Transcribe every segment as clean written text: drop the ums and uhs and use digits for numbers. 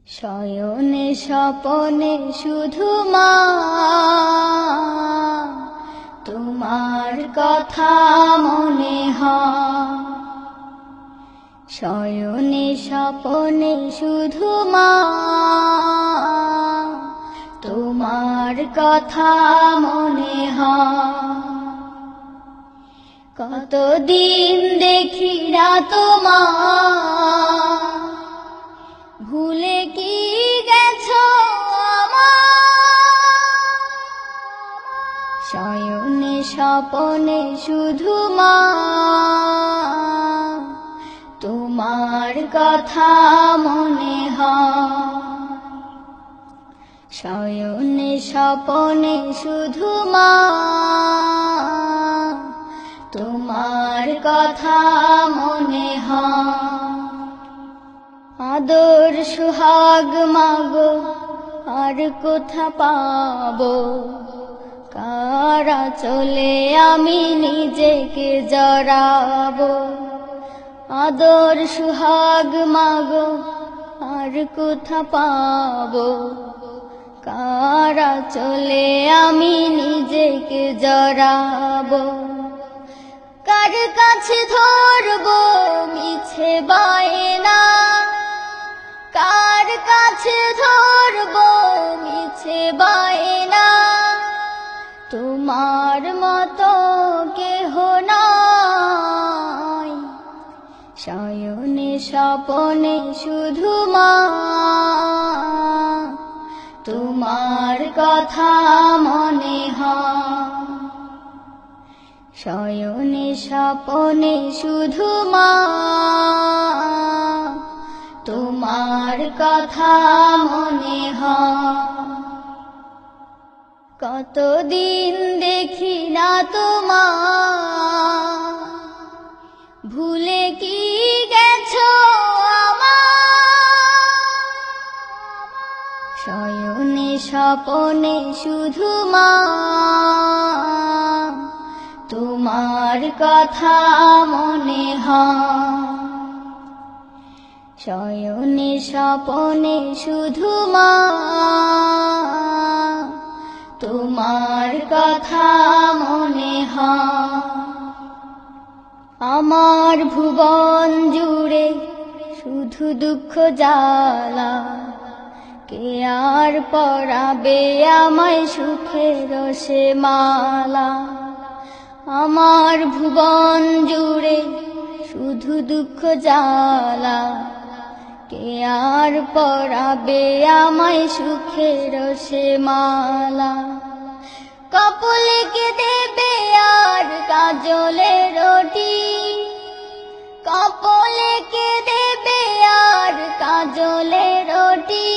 শয়নে স্বপনে শুধু মা তোমার কথা মনে হয়। শয়নে স্বপনে শুধু মা তোমার কথা মনে হয়। কতদিন দেখি না তোমার, ভুলে কি গেছো আমার। শয়নে স্বপনে শুধু মা তোমার কথা মনে হয়। শয়নে স্বপনে শুধু মা তোমার কথা মনে হয়। আদর সুহাগ মাগো আর কোথা পাবো, কার আঁচলে আমি নিজেকে জড়াবো। আদর সুহাগ মাগো আর কোথা পাবো, কার আঁচলে আমি নিজেকে জড়াবো। কার কাছে ধরবো মিছে বায়না, কার কাছে ধরবো মিছে বায়না। তোমার মতো কেহ নাই। শয়নে স্বপনে শুধু মা তোমার কথা মনে হয়। শয়নে স্বপনে শুধু মা তোমার কথা মনে হয়। কতদিন দেখি না তোমার, ভুলে কি গেছো আমার। শয়নে স্বপনে শুধু মা তোমার কথা মনে হয়। শয়নে স্বপনে শুধু মা তোমার কথা মনে হয়। আমার ভুবন জুড়ে শুধু দুঃখ জ্বালা, কে আর পরাবে আমায় সুখের সে মালা। আমার ভুবন জুড়ে শুধু দুঃখ জ্বালা, কে আর পরাবে আমায় সুখের সে মালা। কপলে কে দেবে আর কাজলে রটি, কপলে কে দেবে আর কাজলে রটি।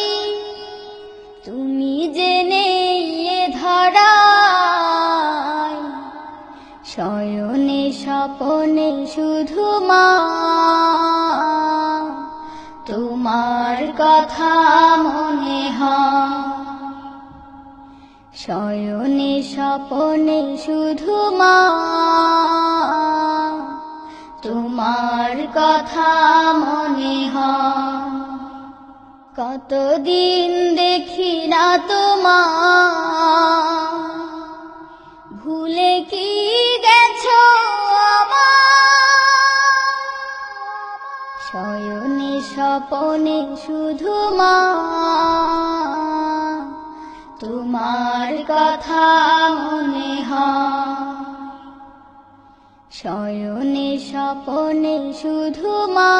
তুমি জেনে এ ধরায়। শয়নে স্বপনে শুধু মা তোমার কথা মনে হয়। শয়নে স্বপনে শুধু মা তোমার কথা মনে হয়। কতদিন দেখি না তোমার, ভুলে কি গেছো আমার। শয়নে স্বপনে শুধু মা তোমার কথা মনে হয়। শয়নে স্বপনে শুধু মা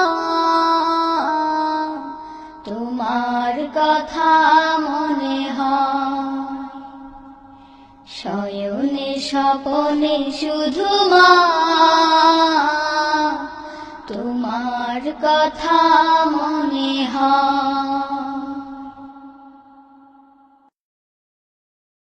তোমার কথা মনে হয়। শয়নে স্বপনে শুধু মা তোমার কথা মনে হয়।